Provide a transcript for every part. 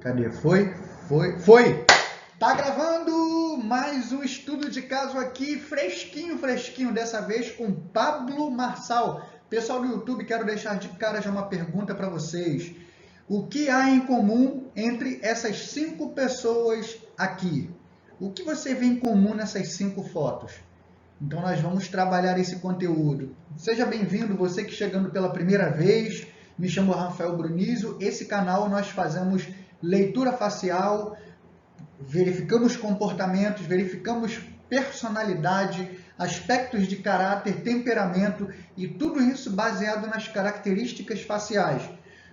Cadê? Foi! Tá gravando mais um estudo de caso aqui, fresquinho, dessa vez com Pablo Marçal. Pessoal do YouTube, quero deixar de cara já uma pergunta para vocês. O que há em comum entre essas 5 pessoas aqui? O que você vê em comum nessas 5 fotos? Então nós vamos trabalhar esse conteúdo. Seja bem-vindo, você que chegando pela primeira vez. Me chamo Rafael Brunizio. Esse canal nós fazemos leitura facial, verificamos comportamentos, verificamos personalidade, aspectos de caráter, temperamento e tudo isso baseado nas características faciais,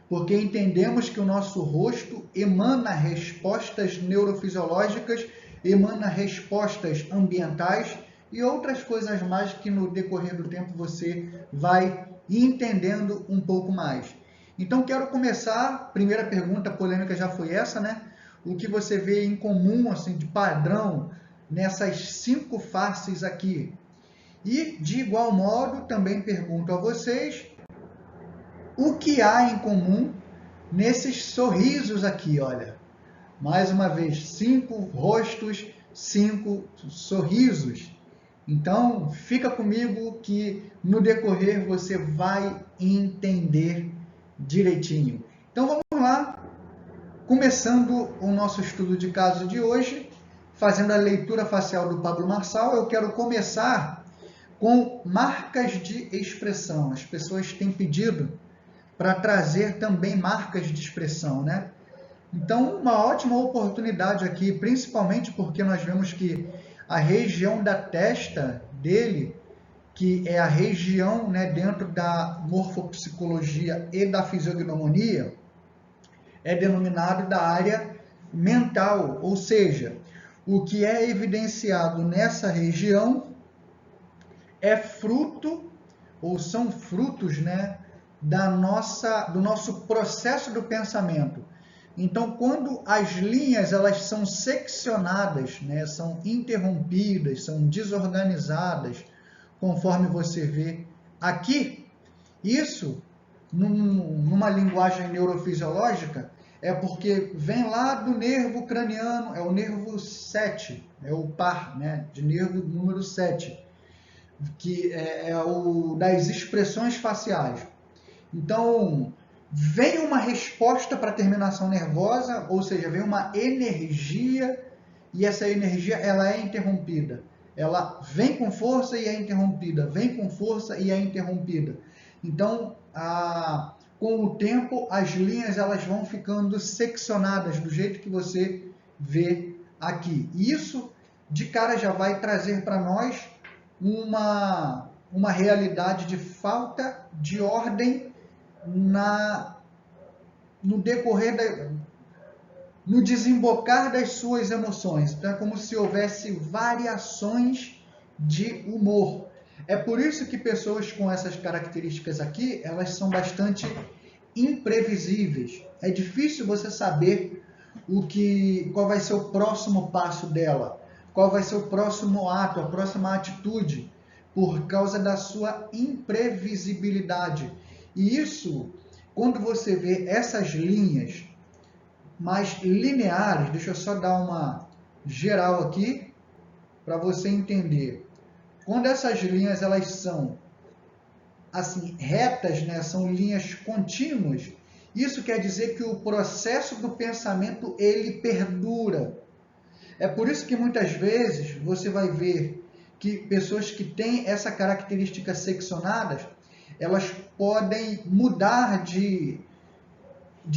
porque entendemos que o nosso rosto emana respostas neurofisiológicas, emana respostas ambientais e outras coisas mais que no decorrer do tempo você vai entendendo um pouco mais. Então quero começar, primeira pergunta polêmica já foi essa, né? O que você vê em comum, assim, de padrão, nessas 5 faces aqui. E, de igual modo, também pergunto a vocês, o que há em comum nesses sorrisos aqui, olha. Mais uma vez, 5 rostos, 5 sorrisos. Então, fica comigo que no decorrer você vai entender direitinho. Então, vamos lá. Começando o nosso estudo de caso de hoje, fazendo a leitura facial do Pablo Marçal, eu quero começar com marcas de expressão. As pessoas têm pedido para trazer também marcas de expressão, né? Então, uma ótima oportunidade aqui, principalmente porque nós vemos que a região da testa dele, que é a região, né, dentro da morfopsicologia e da fisiognomonia, é denominado da área mental, ou seja, o que é evidenciado nessa região é fruto, ou são frutos, né, do nosso processo do pensamento. Então, quando as linhas elas são seccionadas, né, são interrompidas, são desorganizadas, conforme você vê aqui, isso numa linguagem neurofisiológica, é porque vem lá do nervo craniano, é o nervo 7, é o par, né, de nervo número 7, que é o das expressões faciais. Então, vem uma resposta para a terminação nervosa, ou seja, vem uma energia, e essa energia ela é interrompida. Ela vem com força e é interrompida, vem com força e é interrompida. Então, com o tempo, as linhas elas vão ficando seccionadas do jeito que você vê aqui. Isso, de cara, já vai trazer para nós uma realidade de falta de ordem no decorrer, no desembocar das suas emoções. Então, é como se houvesse variações de humor. É por isso que pessoas com essas características aqui, elas são bastante imprevisíveis. É difícil você saber qual vai ser o próximo passo dela, qual vai ser o próximo ato, a próxima atitude, por causa da sua imprevisibilidade. E isso, quando você vê essas linhas mais lineares, deixa eu só dar uma geral aqui, para você entender. Quando essas linhas elas são assim retas, né, são linhas contínuas, isso quer dizer que o processo do pensamento ele perdura. É por isso que muitas vezes você vai ver que pessoas que têm essa característica seccionadas, elas podem mudar de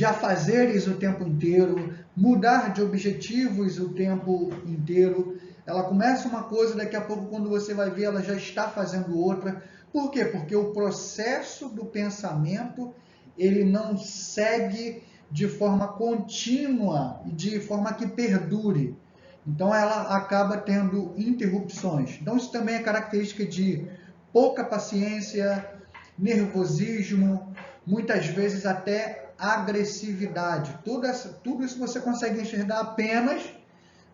afazeres o tempo inteiro, mudar de objetivos o tempo inteiro. Ela começa uma coisa, daqui a pouco, quando você vai ver, ela já está fazendo outra. Por quê? Porque o processo do pensamento, ele não segue de forma contínua e de forma que perdure. Então, ela acaba tendo interrupções. Então, isso também é característica de pouca paciência, nervosismo, muitas vezes até agressividade. Tudo isso você consegue enxergar apenas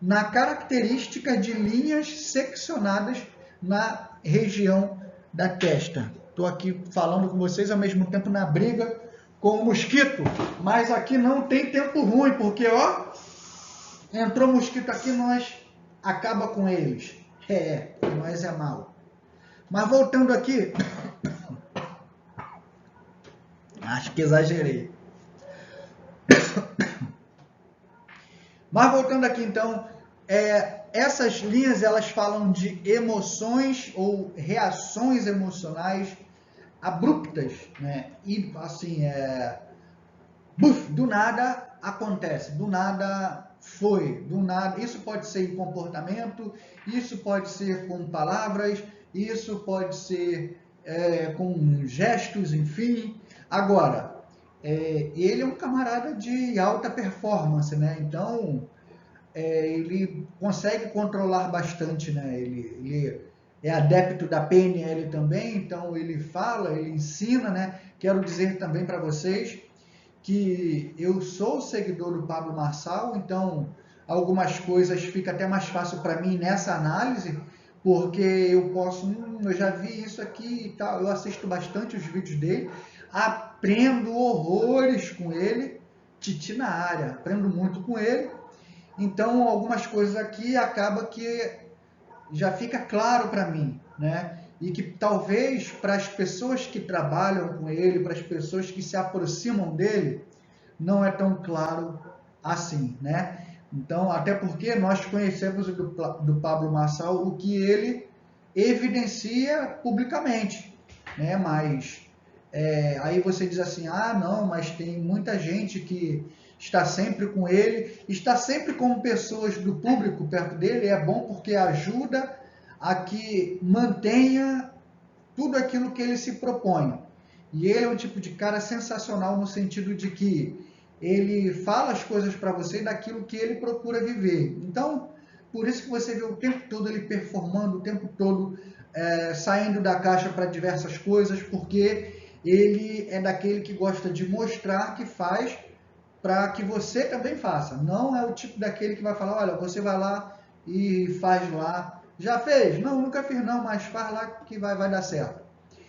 na característica de linhas seccionadas na região da testa. Estou aqui falando com vocês ao mesmo tempo na briga com o mosquito, mas aqui não tem tempo ruim, porque ó, entrou mosquito aqui, nós acaba com eles. Nós é mal. Mas voltando aqui, acho que exagerei. Mas voltando aqui então, essas linhas elas falam de emoções ou reações emocionais abruptas, né? E assim, do nada acontece, do nada foi, do nada. Isso pode ser em comportamento, isso pode ser com palavras, isso pode ser com gestos, enfim. Agora, ele é um camarada de alta performance, né? Então, ele consegue controlar bastante, né? Ele é adepto da PNL também, então ele fala, ele ensina, né? Quero dizer também para vocês que eu sou seguidor do Pablo Marçal, então algumas coisas fica até mais fácil para mim nessa análise, porque eu posso, eu já vi isso aqui e tal, eu assisto bastante os vídeos dele, aprendo horrores com ele, titi na área, aprendo muito com ele, então algumas coisas aqui acaba que já fica claro para mim, né? E que talvez para as pessoas que trabalham com ele, para as pessoas que se aproximam dele, não é tão claro assim, né? Então, até porque nós conhecemos do Pablo Marçal o que ele evidencia publicamente, né? Mas aí você diz assim, ah, não, mas tem muita gente que está sempre com ele, está sempre com pessoas do público perto dele, é bom porque ajuda a que mantenha tudo aquilo que ele se propõe. E ele é um tipo de cara sensacional no sentido de que ele fala as coisas para você daquilo que ele procura viver. Então, por isso que você vê o tempo todo ele performando, o tempo todo saindo da caixa para diversas coisas, porque ele é daquele que gosta de mostrar que faz para que você também faça. Não é o tipo daquele que vai falar, olha, você vai lá e faz lá. Já fez? Não, nunca fiz não, mas faz lá que vai dar certo.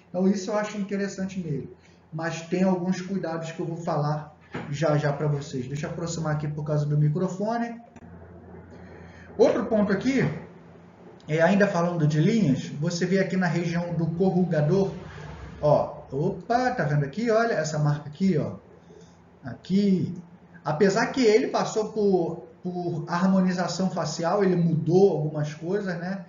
Então isso eu acho interessante nele. Mas tem alguns cuidados que eu vou falar já para vocês. Deixa eu aproximar aqui por causa do microfone. Outro ponto aqui, ainda falando de linhas, você vê aqui na região do corrugador, ó, opa, tá vendo aqui? Olha essa marca aqui, ó. Aqui, apesar que ele passou por harmonização facial, ele mudou algumas coisas, né?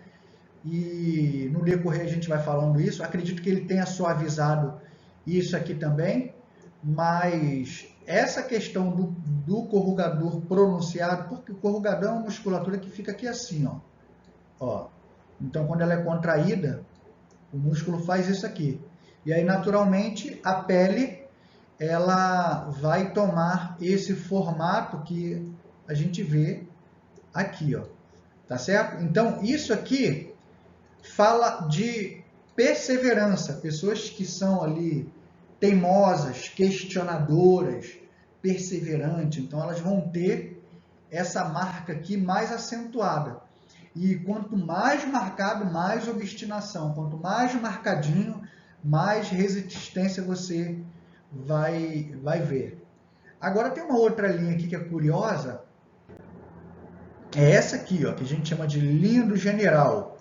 E no decorrer a gente vai falando isso. Acredito que ele tenha suavizado isso aqui também, mas essa questão do corrugador pronunciado, porque o corrugador é uma musculatura que fica aqui assim, ó. Então, quando ela é contraída, o músculo faz isso aqui. E aí, naturalmente, a pele ela vai tomar esse formato que a gente vê aqui, ó. Tá certo? Então, isso aqui fala de perseverança, pessoas que são ali teimosas, questionadoras, perseverantes, então elas vão ter essa marca aqui mais acentuada. E quanto mais marcado, mais obstinação, quanto mais marcadinho, mais resistência você vai ver. Agora tem uma outra linha aqui que é curiosa, é essa aqui, ó, que a gente chama de linha do general.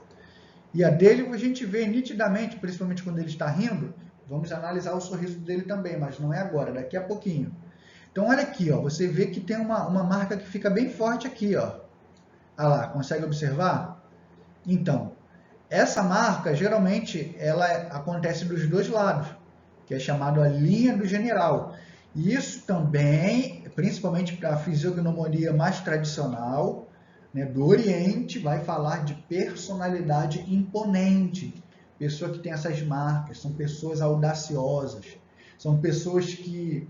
E a dele a gente vê nitidamente, principalmente quando ele está rindo. Vamos analisar o sorriso dele também, mas não é agora, daqui a pouquinho. Então olha aqui, ó, você vê que tem uma marca que fica bem forte aqui, ó. Ah lá, consegue observar? Então, essa marca geralmente ela acontece dos dois lados, que é chamado a linha do general. E isso também, principalmente para a fisiognomonia mais tradicional, né, do Oriente, vai falar de personalidade imponente. Pessoa que tem essas marcas, são pessoas audaciosas, são pessoas que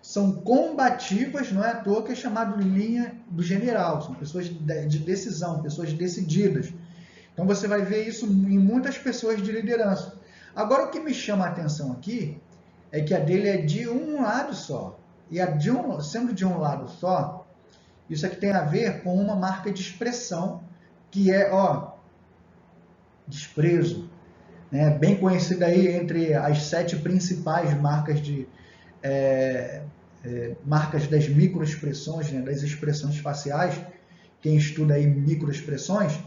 são combativas, não é à toa que é chamado de linha do general, são pessoas de decisão, pessoas decididas. Então você vai ver isso em muitas pessoas de liderança. Agora o que me chama a atenção aqui é que a dele é de um lado só. E sendo de um lado só, isso aqui tem a ver com uma marca de expressão que é, ó, desprezo, né? Bem conhecida aí entre as 7 principais marcas de marcas das microexpressões, né, das expressões faciais. Quem estuda aí microexpressões,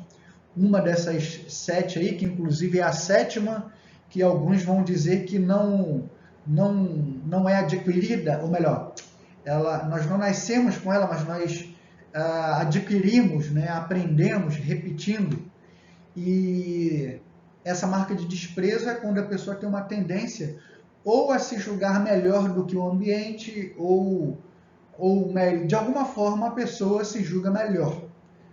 uma dessas 7 aí, que inclusive é a 7ª, que alguns vão dizer que não é adquirida, ou melhor, nós não nascemos com ela, mas nós adquirimos, né, aprendemos repetindo. E essa marca de desprezo é quando a pessoa tem uma tendência ou a se julgar melhor do que o ambiente, ou de alguma forma a pessoa se julga melhor.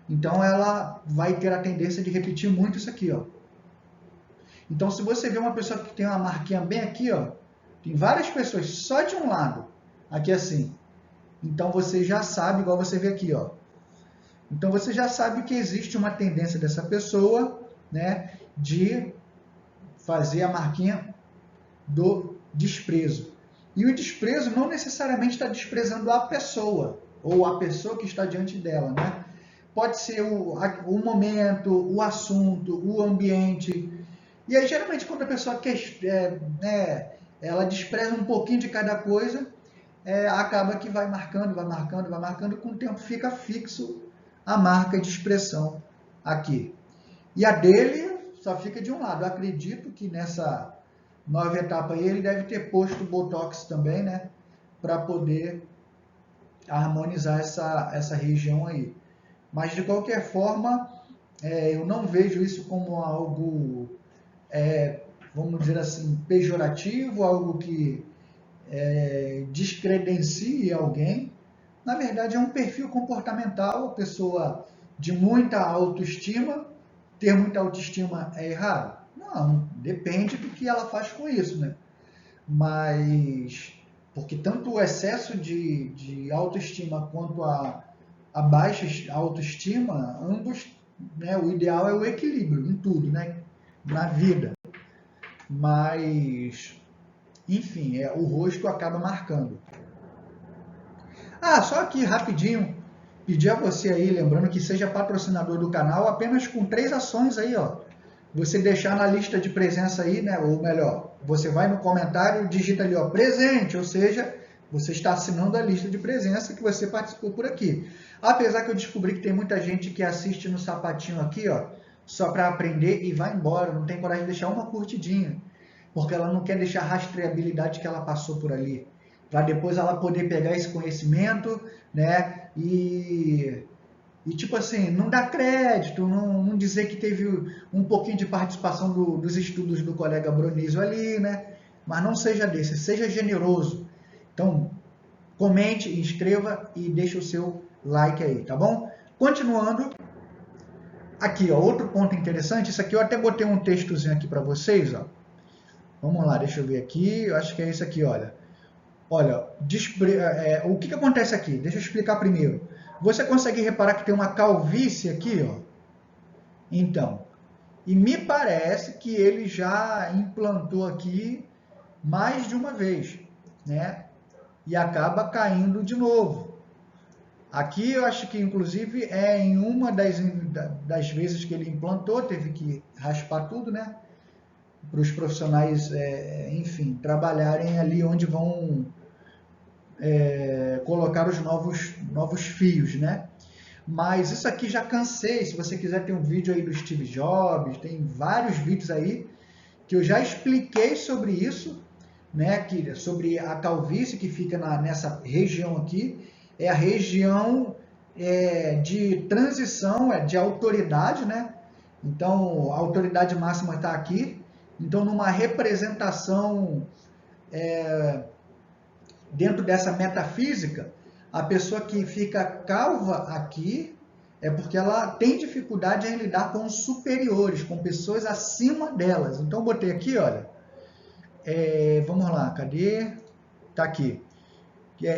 Então ela vai ter a tendência de repetir muito isso aqui, ó. Então se você vê uma pessoa que tem uma marquinha bem aqui, ó, tem várias pessoas só de um lado, aqui assim. Então você já sabe, igual você vê aqui, ó. Então você já sabe que existe uma tendência dessa pessoa, né, de fazer a marquinha do desprezo. E o desprezo não necessariamente está desprezando a pessoa, ou a pessoa que está diante dela, né? Pode ser o momento, o assunto, o ambiente. E aí, geralmente, quando a pessoa ela despreza um pouquinho de cada coisa, acaba que vai marcando, com o tempo fica fixo a marca de expressão aqui. E a dele só fica de um lado. Eu acredito que nessa nova etapa aí ele deve ter posto Botox também, né? Para poder harmonizar essa região aí. Mas de qualquer forma, eu não vejo isso como algo, vamos dizer assim, pejorativo, algo que descredencie alguém. Na verdade, é um perfil comportamental. A pessoa de muita autoestima, ter muita autoestima é errado? Não, depende do que ela faz com isso, né? Mas, porque tanto o excesso de autoestima quanto a baixa autoestima, ambos, né, o ideal é o equilíbrio em tudo, né? Na vida. Mas, enfim, o rosto acaba marcando. Só aqui, rapidinho, pedir a você aí, lembrando que seja patrocinador do canal, apenas com 3 ações aí, ó. Você deixar na lista de presença aí, né? Ou melhor, você vai no comentário, digita ali, ó, presente, ou seja, você está assinando a lista de presença que você participou por aqui. Apesar que eu descobri que tem muita gente que assiste no sapatinho aqui, ó, só para aprender e vai embora, não tem coragem de deixar uma curtidinha, porque ela não quer deixar a rastreabilidade que ela passou por ali, para depois ela poder pegar esse conhecimento, né, e tipo assim, não dar crédito, não dizer que teve um pouquinho de participação dos estudos do colega Bronísio ali, né, mas não seja desse, seja generoso. Então, comente, inscreva e deixe o seu like aí, tá bom? Continuando, aqui, ó, outro ponto interessante, isso aqui eu até botei um textozinho aqui para vocês, ó. Vamos lá, deixa eu ver aqui, eu acho que é isso aqui, olha. Olha, o que acontece aqui? Deixa eu explicar primeiro. Você consegue reparar que tem uma calvície aqui, ó? Então, e me parece que ele já implantou aqui mais de uma vez, né? E acaba caindo de novo. Aqui eu acho que, inclusive, em uma das vezes que ele implantou, teve que raspar tudo, né? Para os profissionais, enfim, trabalharem ali onde vão colocar os novos fios, né? Mas isso aqui já cansei. Se você quiser, tem um vídeo aí do Steve Jobs, tem vários vídeos aí que eu já expliquei sobre isso, né? Sobre a calvície que fica nessa região aqui. É a região de transição, de autoridade, né? Então, a autoridade máxima está aqui. Então, numa representação dentro dessa metafísica, a pessoa que fica calva aqui é porque ela tem dificuldade em lidar com os superiores, com pessoas acima delas. Então, botei aqui, olha, vamos lá, cadê? Tá aqui.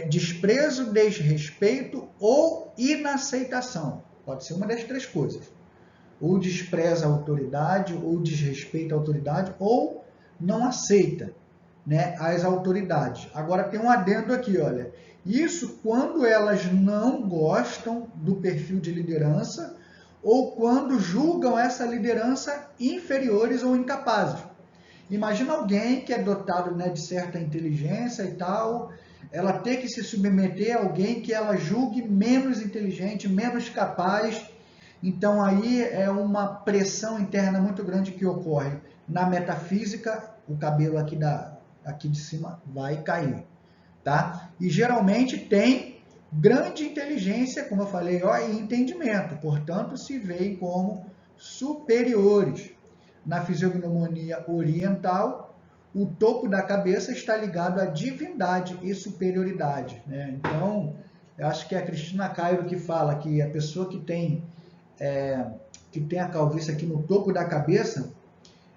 Desprezo, desrespeito ou inaceitação. Pode ser uma das 3 coisas. Ou despreza a autoridade, ou desrespeita a autoridade, ou não aceita, né, as autoridades. Agora tem um adendo aqui, olha. Isso quando elas não gostam do perfil de liderança ou quando julgam essa liderança inferiores ou incapazes. Imagina alguém que é dotado, né, de certa inteligência e tal, ela ter que se submeter a alguém que ela julgue menos inteligente, menos capaz. Então aí é uma pressão interna muito grande que ocorre. Na metafísica, o cabelo aqui de cima vai cair, tá? E geralmente tem grande inteligência, como eu falei, ó, e entendimento, portanto se veem como superiores. Na fisiognomonia oriental, o topo da cabeça está ligado à divindade e superioridade, né? Então, eu acho que é a Cristina Cairo que fala que a pessoa que tem a calvície aqui no topo da cabeça,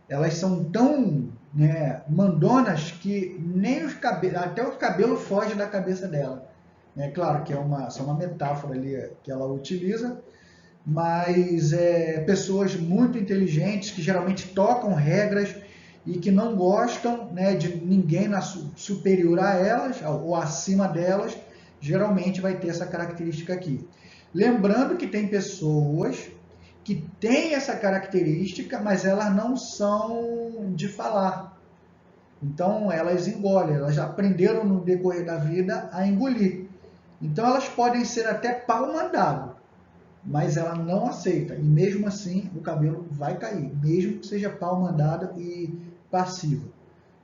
elas são tão, né, mandonas que nem os cabelos, até o cabelo foge da cabeça dela. É claro que só uma metáfora ali que ela utiliza, mas pessoas muito inteligentes que geralmente tocam regras e que não gostam, né, de ninguém superior a elas ou acima delas, geralmente vai ter essa característica aqui. Lembrando que tem pessoas que têm essa característica, mas elas não são de falar. Então elas engolem, elas já aprenderam no decorrer da vida a engolir. Então elas podem ser até pau mandado, mas ela não aceita. E mesmo assim o cabelo vai cair, mesmo que seja pau mandado e passivo.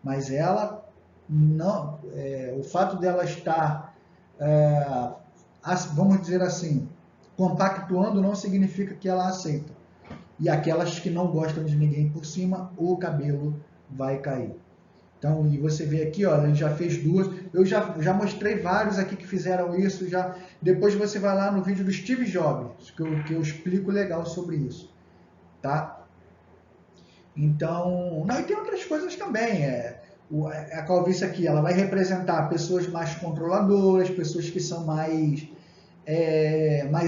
Mas ela não, o fato dela estar, vamos dizer assim, compactuando não significa que ela aceita. E aquelas que não gostam de ninguém por cima, o cabelo vai cair. Então, e você vê aqui, ó, ele já fez duas. Eu já mostrei vários aqui que fizeram isso. Depois você vai lá no vídeo do Steve Jobs, que eu explico legal sobre isso, tá? Então, não, e tem outras coisas também. A calvície aqui, ela vai representar pessoas mais controladoras, pessoas que são mais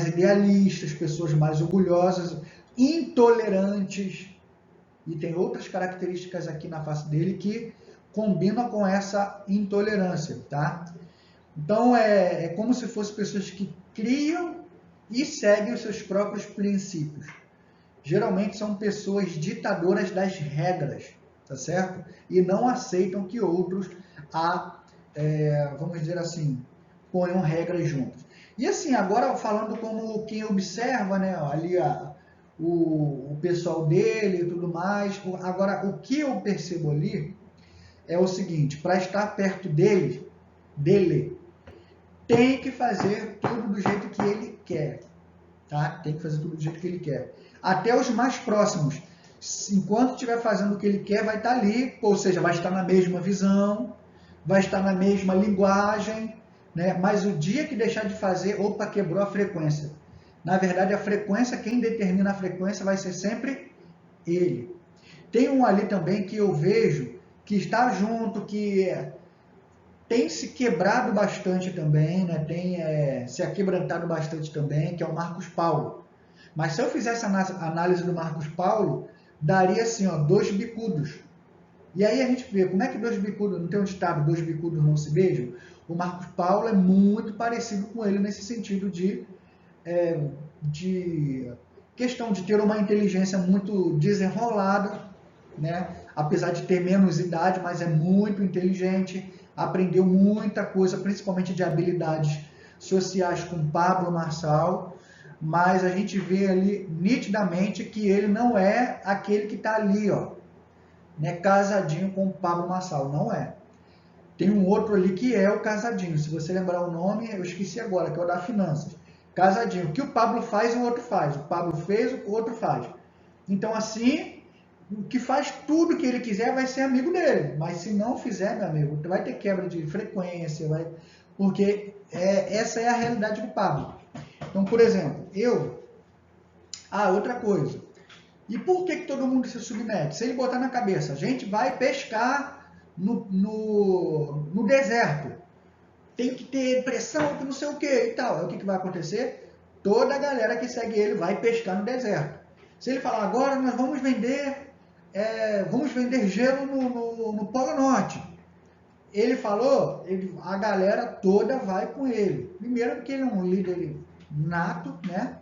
idealistas, pessoas mais orgulhosas, intolerantes. E tem outras características aqui na face dele que combinam com essa intolerância, tá? Então é como se fossem pessoas que criam e seguem os seus próprios princípios. Geralmente são pessoas ditadoras das regras, tá certo? E não aceitam que outros vamos dizer assim, ponham regras juntos. E assim, agora falando como quem observa, né, ali o pessoal dele e tudo mais. Agora, o que eu percebo ali é o seguinte: para estar perto dele, tem que fazer tudo do jeito que ele quer, tá? Tem que fazer tudo do jeito que ele quer. Até os mais próximos, enquanto estiver fazendo o que ele quer, vai estar ali, ou seja, vai estar na mesma visão, vai estar na mesma linguagem, né? Mas o dia que deixar de fazer, opa, quebrou a frequência. Na verdade, a frequência, quem determina a frequência vai ser sempre ele. Tem um ali também que eu vejo que está junto, que tem se quebrado bastante também, né? Tem se aquebrantado bastante também, que é o Marcos Paulo. Mas se eu fizesse a análise do Marcos Paulo, daria assim, ó, 2 bicudos. E aí a gente vê, como é que 2 bicudos, não tem um ditado, 2 bicudos não se beijam? O Marcos Paulo é muito parecido com ele nesse sentido de questão de ter uma inteligência muito desenrolada, né? Apesar de ter menos idade, mas é muito inteligente, aprendeu muita coisa, principalmente de habilidades sociais com Pablo Marçal, mas a gente vê ali nitidamente que ele não é aquele que está ali, ó, né, casadinho com o Pablo Marçal, não é. Tem um outro ali que é o casadinho, se você lembrar o nome, eu esqueci agora, que é o da Finanças. Casadinho, o que o Pablo faz, o outro faz. O Pablo fez, o outro faz. Então, assim, o que faz tudo que ele quiser vai ser amigo dele. Mas se não fizer, meu amigo, vai ter quebra de frequência, porque essa é a realidade do Pablo. Então, por exemplo, outra coisa. E por que todo mundo se submete? Se ele botar na cabeça, a gente vai pescar no deserto. Tem que ter pressão, que não sei o que e tal. O que vai acontecer? Toda a galera que segue ele vai pescar no deserto. Se ele falar, agora nós vamos vender gelo no Polo Norte. Ele falou, a galera toda vai com ele. Primeiro porque ele é um líder nato, né?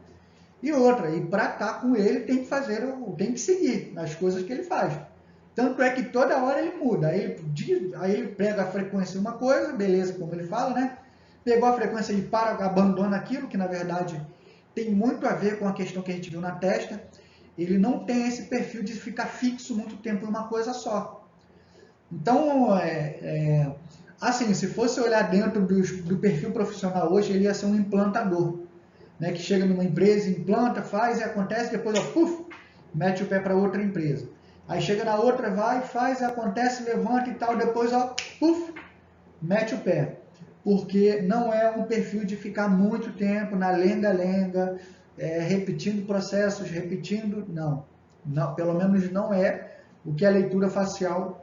E outra, e para estar com ele tem que seguir as coisas que ele faz. Tanto é que toda hora ele muda. Aí ele pega a frequência de uma coisa, beleza, como ele fala, né? Pegou a frequência, ele para, abandona aquilo, que na verdade tem muito a ver com a questão que a gente viu na testa. Ele não tem esse perfil de ficar fixo muito tempo em uma coisa só. Então, assim, se fosse olhar dentro do perfil profissional hoje, ele ia ser um implantador, né? Que chega numa empresa, implanta, faz e acontece, depois, ó, puf, mete o pé para outra empresa. Aí chega na outra, vai, faz, acontece, levanta e tal, depois, ó, puf, mete o pé. Porque não é um perfil de ficar muito tempo na lenga-lenga, repetindo processos, não, pelo menos não é o que a leitura facial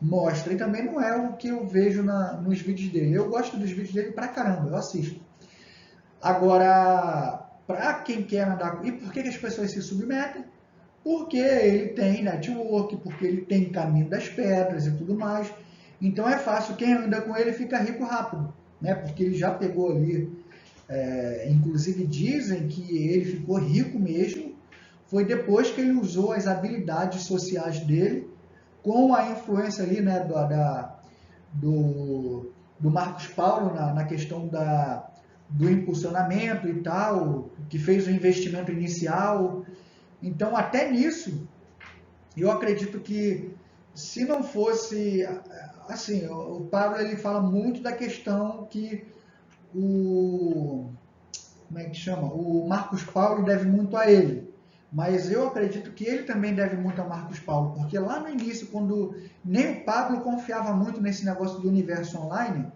mostra. E também não é o que eu vejo nos vídeos dele. Eu gosto dos vídeos dele pra caramba, eu assisto. Agora, para quem quer andar... E por que as pessoas se submetem? Porque ele tem network, porque ele tem caminho das pedras e tudo mais. Então é fácil, quem anda com ele fica rico rápido, né? Porque ele já pegou ali, inclusive dizem que ele ficou rico mesmo, foi depois que ele usou as habilidades sociais dele, com a influência ali, né, do Marcos Paulo na questão do impulsionamento e tal, que fez o investimento inicial. Então, até nisso, eu acredito que se não fosse, assim, o Pablo ele fala muito da questão que como é que chama? O Marcos Paulo deve muito a ele. Mas eu acredito que ele também deve muito a Marcos Paulo, porque lá no início, quando nem o Pablo confiava muito nesse negócio do universo online,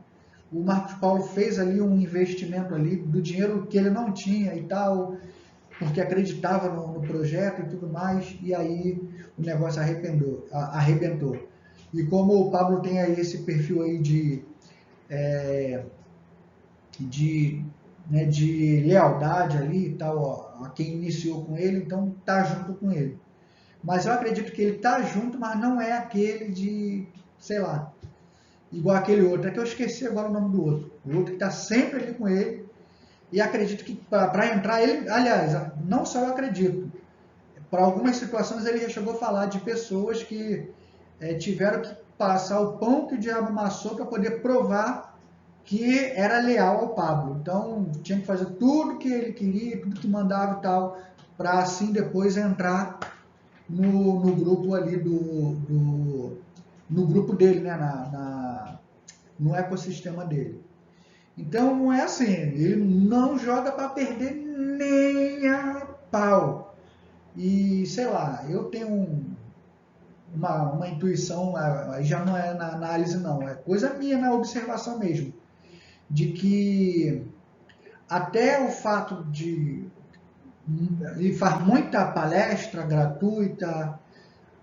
o Marcos Paulo fez ali um investimento ali do dinheiro que ele não tinha e tal, porque acreditava no projeto e tudo mais, e aí o negócio arrebentou. E como o Pablo tem aí esse perfil aí de lealdade ali e tal, a quem iniciou com ele, então tá junto com ele. Mas eu acredito que ele tá junto, mas não é aquele de, sei lá, igual aquele outro. É que eu esqueci agora o nome do outro. O outro que tá sempre ali com ele. E acredito que para entrar ele, aliás, não só eu acredito, para algumas situações ele já chegou a falar de pessoas que tiveram que passar o pão que o diabo amassou para poder provar que era leal ao Pablo. Então tinha que fazer tudo que ele queria, tudo que mandava e tal, para assim depois entrar no grupo ali no grupo dele, né? No ecossistema dele. Então não é assim, ele não joga para perder nem a pau. E sei lá, eu tenho uma intuição, aí já não é na análise não, é coisa minha na observação mesmo, de que até o fato de ele faz muita palestra gratuita,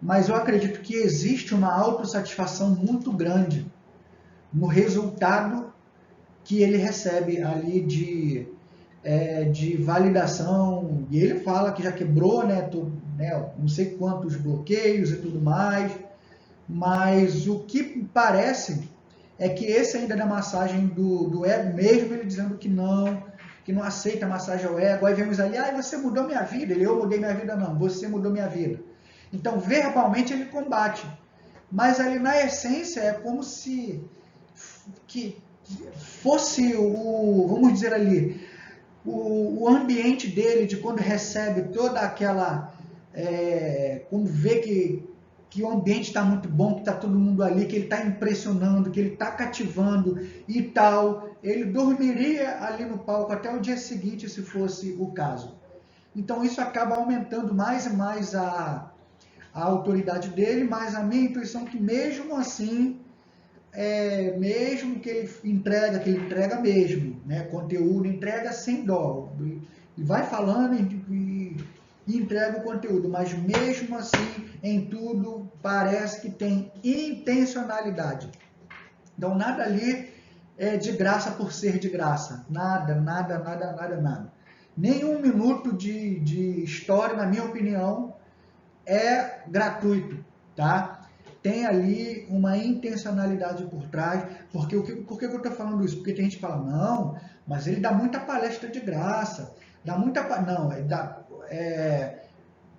mas eu acredito que existe uma autossatisfação muito grande no resultado que ele recebe ali de validação. E ele fala que já quebrou, né, não sei quantos bloqueios e tudo mais, mas o que parece é que esse ainda é da massagem do ego, mesmo ele dizendo que não aceita a massagem ao ego. Aí vemos ali, você mudou minha vida. Ele, eu mudei minha vida, não, você mudou minha vida. Então, verbalmente ele combate, mas ali na essência é como se que fosse vamos dizer ali, o ambiente dele, de quando recebe toda aquela, quando vê que o ambiente está muito bom, que está todo mundo ali, que ele está impressionando, que ele está cativando e tal, ele dormiria ali no palco até o dia seguinte, se fosse o caso. Então isso acaba aumentando mais e mais a autoridade dele, mas a minha intuição é que mesmo assim, mesmo que ele entrega mesmo, né, conteúdo, entrega sem dó, e vai falando e entrega o conteúdo, mas mesmo assim, em tudo, parece que tem intencionalidade. Então, nada ali é de graça por ser de graça. Nada. Nenhum minuto de história, na minha opinião, é gratuito, tá? Tem ali uma intencionalidade por trás. Por que eu estou falando isso? Porque tem gente que fala, não, mas ele dá muita palestra de graça. Dá muita... Não,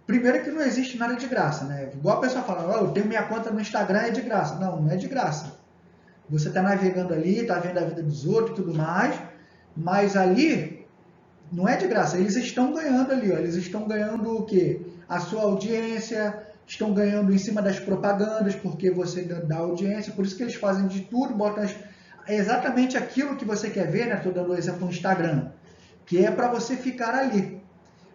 Primeiro que não existe nada de graça, né? Igual a pessoa fala, eu tenho minha conta no Instagram, é de graça. Não, não é de graça. Você está navegando ali, está vendo a vida dos outros e tudo mais, mas ali não é de graça. Eles estão ganhando ali, ó. Eles estão ganhando o quê? A sua audiência, estão ganhando em cima das propagandas, porque você dá audiência, por isso que eles fazem de tudo, botam exatamente aquilo que você quer ver, né? Estou dando exemplo no Instagram, que é para você ficar ali.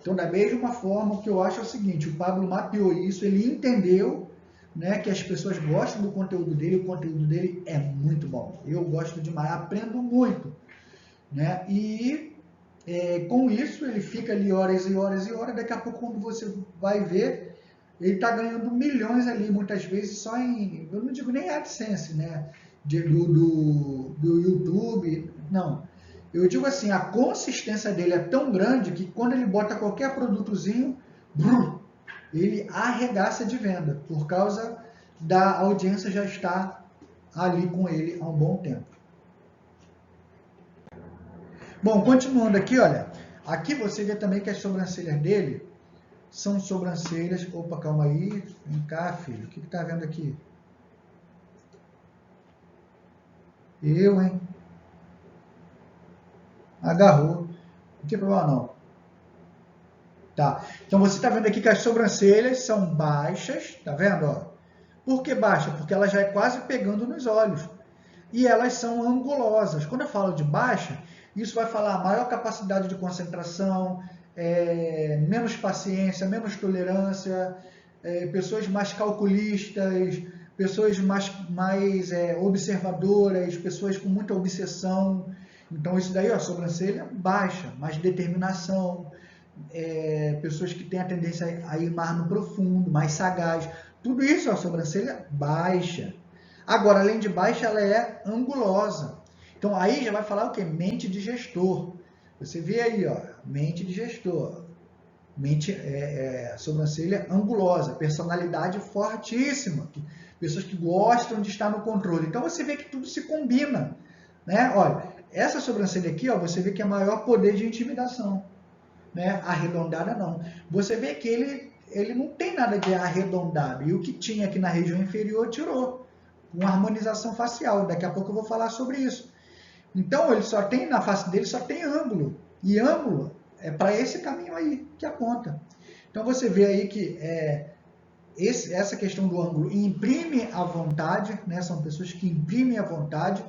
Então, da mesma forma, o que eu acho é o seguinte, o Pablo mapeou isso, ele entendeu, né, que as pessoas gostam do conteúdo dele, o conteúdo dele é muito bom. Eu gosto demais, aprendo muito. Né? E com isso ele fica ali horas e horas e horas, daqui a pouco quando você vai ver, ele está ganhando milhões ali, muitas vezes só em, eu não digo nem AdSense, né? Do YouTube, não. Eu digo assim, a consistência dele é tão grande que quando ele bota qualquer produtozinho, ele arregaça de venda, por causa da audiência já estar ali com ele há um bom tempo. Bom, continuando aqui, olha, aqui você vê também que as sobrancelhas dele são sobrancelhas, opa, calma aí, vem cá, filho, o que tá vendo aqui? Eu, hein? Agarrou, não tem problema não. Tá, então você tá vendo aqui que as sobrancelhas são baixas, tá vendo, ó? Por que baixa? Porque ela já é quase pegando nos olhos. E elas são angulosas. Quando eu falo de baixa, isso vai falar maior capacidade de concentração, menos paciência, menos tolerância, pessoas mais calculistas, pessoas mais observadoras, pessoas com muita obsessão. Então isso daí, ó, sobrancelha baixa, mais determinação, pessoas que têm a tendência a ir mais no profundo, mais sagaz. Tudo isso é a sobrancelha baixa. Agora, além de baixa, ela é angulosa. Então, aí já vai falar o quê? Mente de gestor. Você vê aí, ó, mente de gestor. Mente, sobrancelha angulosa, personalidade fortíssima. Pessoas que gostam de estar no controle. Então, você vê que tudo se combina. Né? Olha, essa sobrancelha aqui, ó, você vê que é maior poder de intimidação. Né? Arredondada não. Você vê que ele não tem nada de arredondado. E o que tinha aqui na região inferior tirou. Com harmonização facial. Daqui a pouco eu vou falar sobre isso. Então, ele só tem, na face dele, só tem ângulo. E ângulo é para esse caminho aí que aponta. Então, você vê aí que essa questão do ângulo imprime a vontade, né? São pessoas que imprimem a vontade.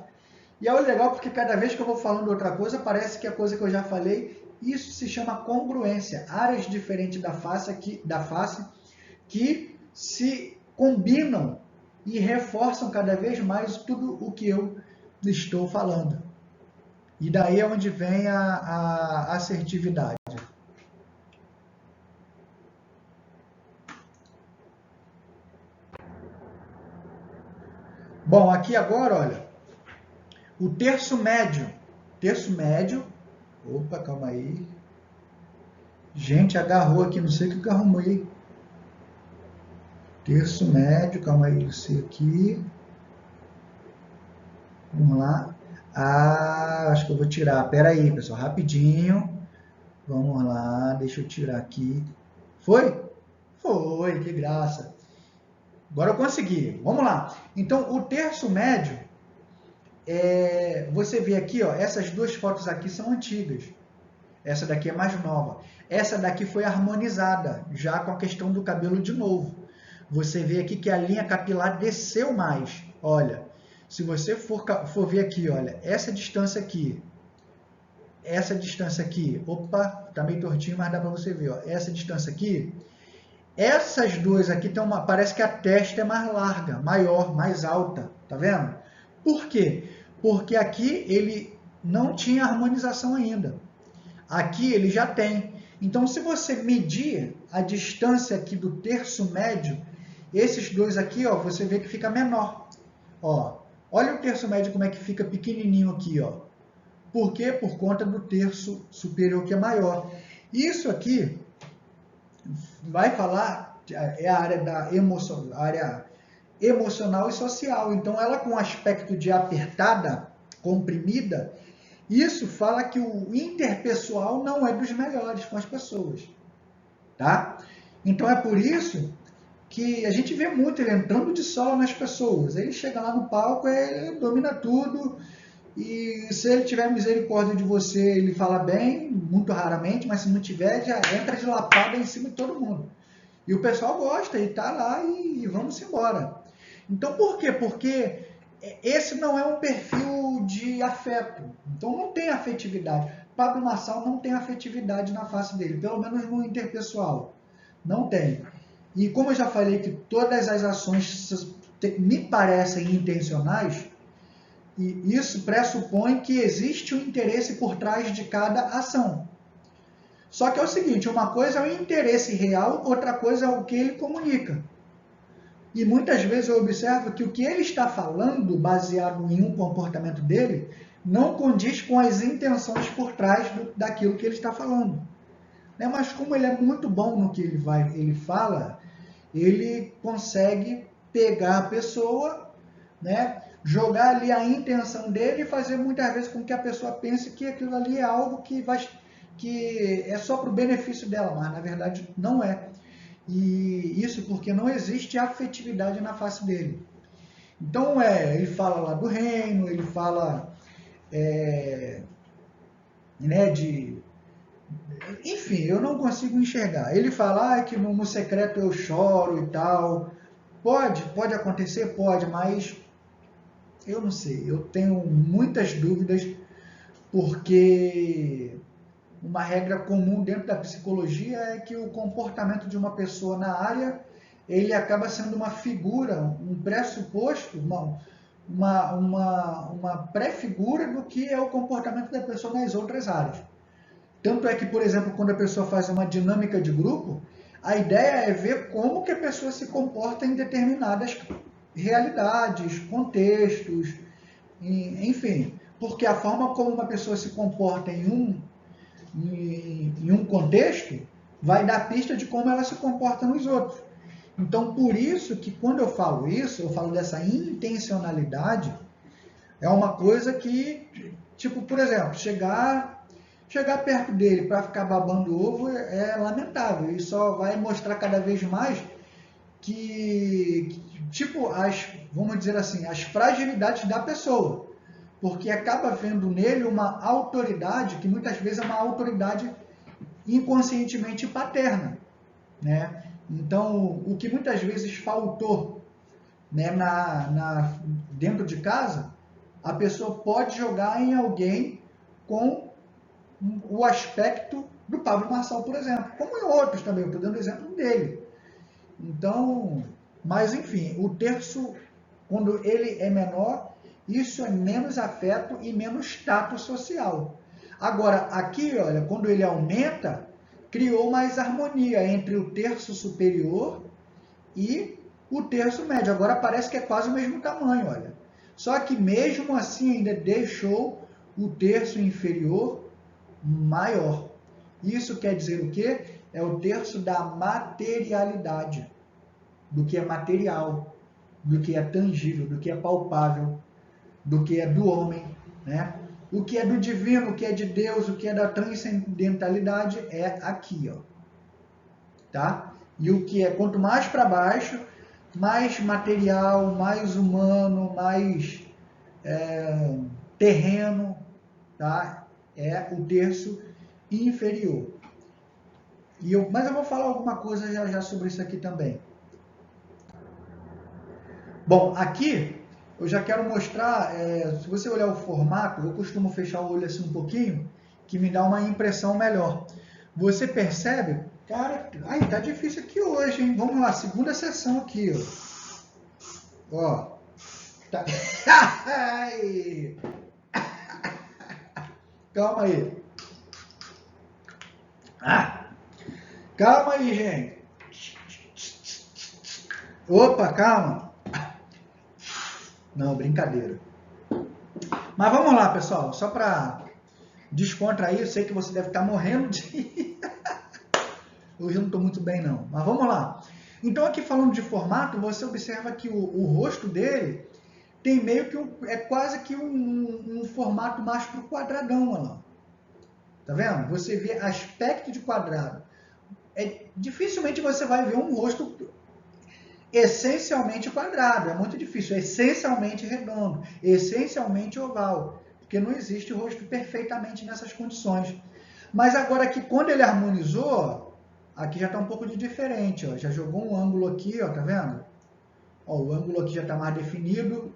E é legal porque cada vez que eu vou falando outra coisa, parece que a coisa que eu já falei, isso se chama congruência. Áreas diferentes da face que se combinam e reforçam cada vez mais tudo o que eu estou falando. E daí é onde vem a assertividade. Bom, aqui agora, olha, o terço médio. Terço médio. Opa, calma aí. Gente, agarrou aqui, não sei o que eu arrumei. Terço médio, calma aí, você aqui. Vamos lá. Acho que eu vou tirar. Pera aí, pessoal, rapidinho. Vamos lá, deixa eu tirar aqui. Foi? Foi, que graça. Agora eu consegui. Vamos lá. Então, o terço médio, você vê aqui, ó, essas duas fotos aqui são antigas. Essa daqui é mais nova. Essa daqui foi harmonizada, já com a questão do cabelo de novo. Você vê aqui que a linha capilar desceu mais. Olha, se você for ver aqui, olha, essa distância aqui, opa, tá meio tortinho, mas dá para você ver, ó, essa distância aqui, essas duas aqui tem parece que a testa é mais larga, maior, mais alta, tá vendo? Por quê? Porque aqui ele não tinha harmonização ainda. Aqui ele já tem. Então, se você medir a distância aqui do terço médio, esses dois aqui, ó, você vê que fica menor. Ó, olha o terço médio como é que fica pequenininho aqui, ó. Por quê? Por conta do terço superior que é maior. Isso aqui vai falar, é a área área emocional e social. Então, ela com aspecto de apertada, comprimida, isso fala que o interpessoal não é dos melhores com as pessoas, tá? Então é por isso que a gente vê muito ele entrando de sola nas pessoas. Ele chega lá no palco, ele domina tudo, e se ele tiver misericórdia de você, ele fala bem, muito raramente, mas se não tiver, já entra de lapada em cima de todo mundo. E o pessoal gosta, e tá lá e vamos embora. Então por quê? Porque esse não é um perfil de afeto. Então não tem afetividade. Pablo Marçal não tem afetividade na face dele, pelo menos no interpessoal. Não tem. E como eu já falei que todas as ações me parecem intencionais, e isso pressupõe que existe um interesse por trás de cada ação. Só que é o seguinte, uma coisa é o interesse real, outra coisa é o que ele comunica. E muitas vezes eu observo que o que ele está falando, baseado em um comportamento dele, não condiz com as intenções por trás daquilo que ele está falando. Mas como ele é muito bom no que ele fala, ele consegue pegar a pessoa, né, jogar ali a intenção dele e fazer muitas vezes com que a pessoa pense que aquilo ali é algo que é só para o benefício dela, mas na verdade não é. E isso porque não existe afetividade na face dele. Então ele fala lá do reino, ele fala né, enfim, eu não consigo enxergar. Ele fala que no secreto eu choro e tal. Pode acontecer? Pode, mas eu não sei. Eu tenho muitas dúvidas porque uma regra comum dentro da psicologia é que o comportamento de uma pessoa na área, ele acaba sendo uma figura, um pressuposto, uma pré-figura do que é o comportamento da pessoa nas outras áreas. Tanto é que, por exemplo, quando a pessoa faz uma dinâmica de grupo, a ideia é ver como que a pessoa se comporta em determinadas realidades, contextos, enfim. Porque a forma como uma pessoa se comporta em um contexto vai dar pista de como ela se comporta nos outros. Então, por isso que quando eu falo isso, eu falo dessa intencionalidade, é uma coisa que, tipo, por exemplo, chegar perto dele para ficar babando ovo é lamentável. E só vai mostrar cada vez mais tipo, vamos dizer assim, as fragilidades da pessoa. Porque acaba vendo nele uma autoridade que muitas vezes é uma autoridade inconscientemente paterna, né? Então, o que muitas vezes faltou, né, dentro de casa, a pessoa pode jogar em alguém com o aspecto do Pablo Marçal, por exemplo, como em outros também, eu estou dando exemplo dele. Então, mas enfim, o terço, quando ele é menor, isso é menos afeto e menos status social. Agora, aqui, olha, quando ele aumenta, criou mais harmonia entre o terço superior e o terço médio. Agora parece que é quase o mesmo tamanho, olha. Só que mesmo assim ainda deixou o terço inferior maior. Isso quer dizer o quê? É o terço da materialidade, do que é material, do que é tangível, do que é palpável, do que é do homem, né? O que é do divino, o que é de Deus, o que é da transcendentalidade é aqui, ó. Tá? E o que é, quanto mais para baixo, mais material, mais humano, mais terreno, tá? É o terço inferior. Mas eu vou falar alguma coisa já já sobre isso aqui também. Bom, aqui eu já quero mostrar, se você olhar o formato, eu costumo fechar o olho assim um pouquinho, que me dá uma impressão melhor. Você percebe? Cara, tá difícil aqui hoje, hein? Vamos lá, segunda sessão aqui, ó. Ó. Tá... Calma aí. Calma aí, gente. Opa, calma. Não, brincadeira. Mas vamos lá, pessoal. Só para descontrair, eu sei que você deve estar morrendo de... Hoje eu não estou muito bem, não. Mas vamos lá. Então, aqui falando de formato, você observa que o rosto dele tem meio que quase que um formato mais para o quadradão, olha lá. Tá vendo? Você vê aspecto de quadrado. dificilmente você vai ver um rosto essencialmente quadrado, é muito difícil, essencialmente redondo, essencialmente oval, porque não existe rosto perfeitamente nessas condições. Mas agora aqui, quando ele harmonizou, aqui já está um pouco de diferente, ó, já jogou um ângulo aqui, ó, tá vendo? Ó, o ângulo aqui já está mais definido.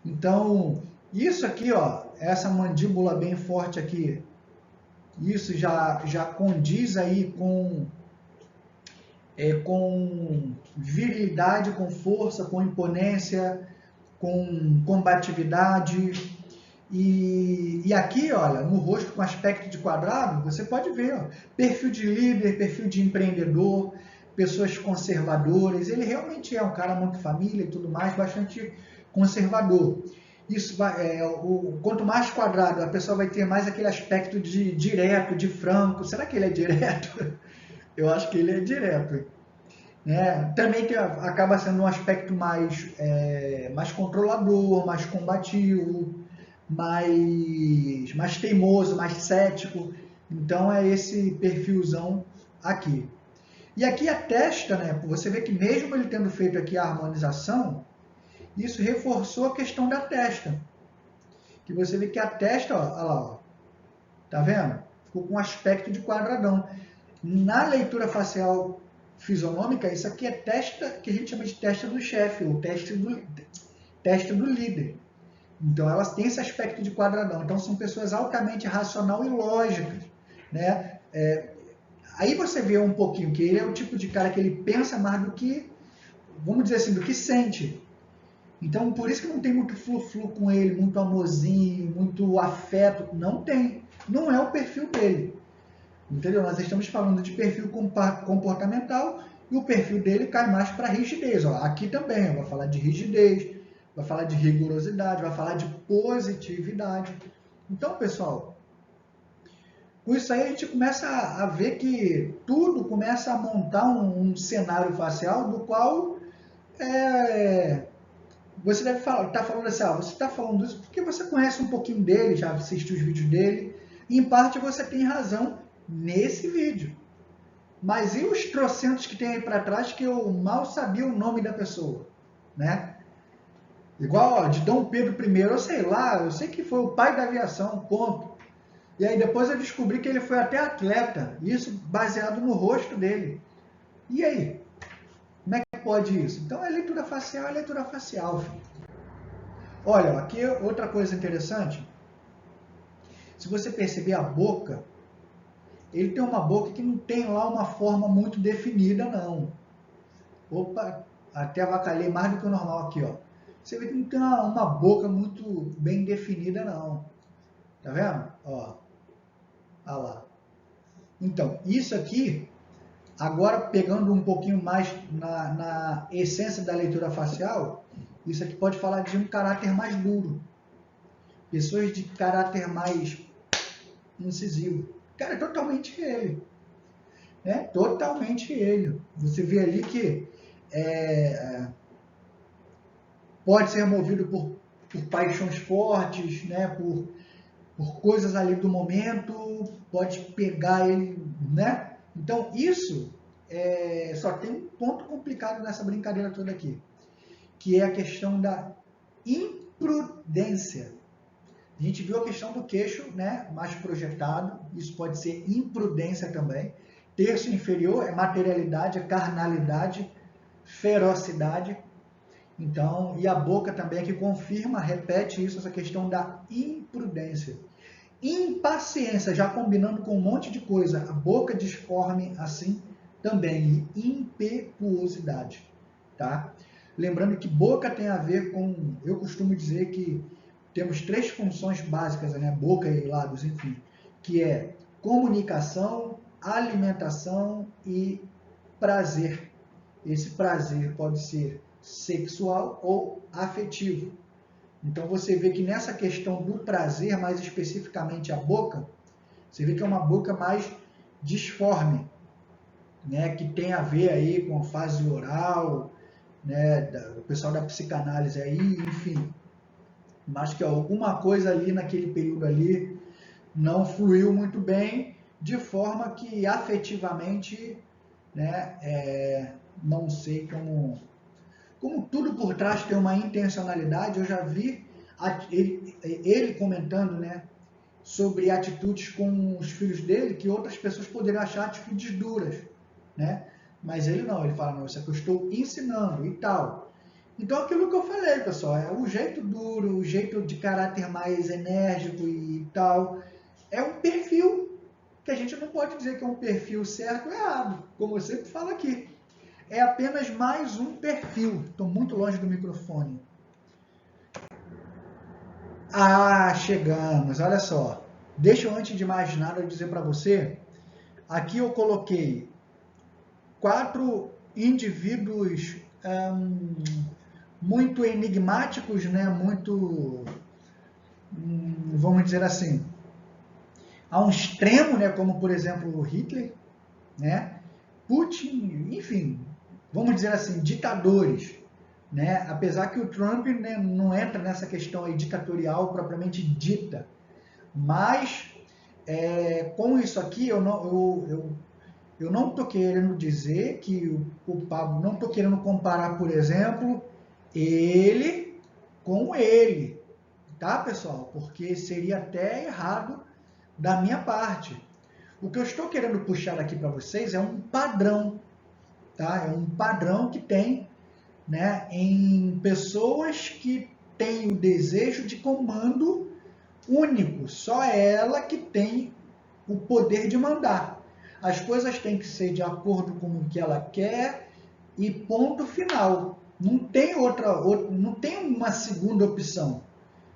Então, isso aqui, ó, essa mandíbula bem forte aqui, isso já condiz aí com virilidade, com força, com imponência, com combatividade. E aqui, olha, no rosto com aspecto de quadrado, você pode ver, ó, perfil de líder, perfil de empreendedor, pessoas conservadoras. Ele realmente é um cara muito família e tudo mais, bastante conservador. Isso quanto mais quadrado, a pessoa vai ter mais aquele aspecto de direto, de franco. Será que ele é direto? Eu acho que ele é direto. Né? Também acaba sendo um aspecto mais controlador, mais combativo, mais teimoso, mais cético. Então é esse perfilzão aqui. E aqui a testa, né? Você vê que mesmo ele tendo feito aqui a harmonização, isso reforçou a questão da testa. Que você vê que a testa, ó, olha lá, ó, tá vendo? Ficou com um aspecto de quadradão. Na leitura facial fisionômica, isso aqui é testa, que a gente chama de testa do chefe, ou testa do líder. Então, elas têm esse aspecto de quadradão. Então, são pessoas altamente racional e lógicas, né? Aí você vê um pouquinho que ele é o tipo de cara que ele pensa mais do que, vamos dizer assim, do que sente. Então, por isso que não tem muito flu-flu com ele, muito amorzinho, muito afeto. Não tem. Não é o perfil dele. Entendeu? Nós estamos falando de perfil comportamental e o perfil dele cai mais para rigidez. Ó, aqui também vai falar de rigidez, vai falar de rigorosidade, vai falar de positividade. Então, pessoal, com isso aí a gente começa a ver que tudo começa a montar um cenário facial do qual você deve estar falando assim, você está falando isso porque você conhece um pouquinho dele, já assistiu os vídeos dele, e em parte você tem razão nesse vídeo. Mas e os trocentos que tem aí para trás que eu mal sabia o nome da pessoa, né? Igual, ó, de Dom Pedro I, eu sei lá, eu sei que foi o pai da aviação, ponto. E aí depois eu descobri que ele foi até atleta, isso baseado no rosto dele. E aí? Como é que pode isso? Então, leitura facial é leitura facial, filho. Olha, aqui outra coisa interessante. Se você perceber a boca, ele tem uma boca que não tem lá uma forma muito definida, não. Opa, até avacalhei mais do que o normal aqui, ó. Você vê que não tem uma boca muito bem definida, não. Tá vendo? Ó, olha lá. Então, isso aqui, agora pegando um pouquinho mais na essência da leitura facial, isso aqui pode falar de um caráter mais duro. Pessoas de caráter mais incisivo. Cara, é totalmente ele. Né? Totalmente ele. Você vê ali que pode ser movido por paixões fortes, né? por coisas ali do momento, pode pegar ele, né? Então, isso só tem um ponto complicado nessa brincadeira toda aqui, que é a questão da imprudência. A gente viu a questão do queixo, né, mais projetado, isso pode ser imprudência também. Terço inferior é materialidade, é carnalidade, ferocidade. Então, e a boca também é que confirma, repete isso, essa questão da imprudência. Impaciência, já combinando com um monte de coisa, a boca disforme assim também, e impetuosidade, tá? Lembrando que boca tem a ver com, eu costumo dizer que temos 3 funções básicas, né? Boca e lábios, enfim, que é comunicação, alimentação e prazer. Esse prazer pode ser sexual ou afetivo. Então você vê que nessa questão do prazer, mais especificamente a boca, você vê que é uma boca mais disforme, né? Que tem a ver aí com a fase oral, né? O pessoal da psicanálise aí, enfim. Mas que alguma coisa ali naquele período ali não fluiu muito bem, de forma que afetivamente né? Não sei como tudo por trás tem uma intencionalidade. Eu já vi ele comentando, né, sobre atitudes com os filhos dele que outras pessoas poderiam achar atitudes duras, né? Mas ele não, ele fala, não, isso é que eu estou ensinando e tal. Então aquilo que eu falei, pessoal, é o jeito duro, o jeito de caráter mais enérgico e tal, é um perfil que a gente não pode dizer que é um perfil certo ou errado, como eu sempre falo aqui. É apenas mais um perfil. Estou muito longe do microfone. Ah, chegamos, olha só. Deixa eu, antes de mais nada, dizer para você, aqui eu coloquei 4 indivíduos muito enigmáticos, né? Muito, vamos dizer assim, a um extremo, né? Como por exemplo o Hitler, né? Putin, enfim, vamos dizer assim, ditadores, né? Apesar que o Trump, né, não entra nessa questão aí ditatorial propriamente dita, mas com isso aqui eu não estou querendo dizer que o Pablo, não estou querendo comparar, por exemplo, ele com ele, tá, pessoal? Porque seria até errado da minha parte. O que eu estou querendo puxar aqui para vocês é um padrão, tá? É um padrão que tem, né, em pessoas que têm o desejo de comando único, só ela que tem o poder de mandar. As coisas têm que ser de acordo com o que ela quer e ponto final. Não tem não tem uma segunda opção,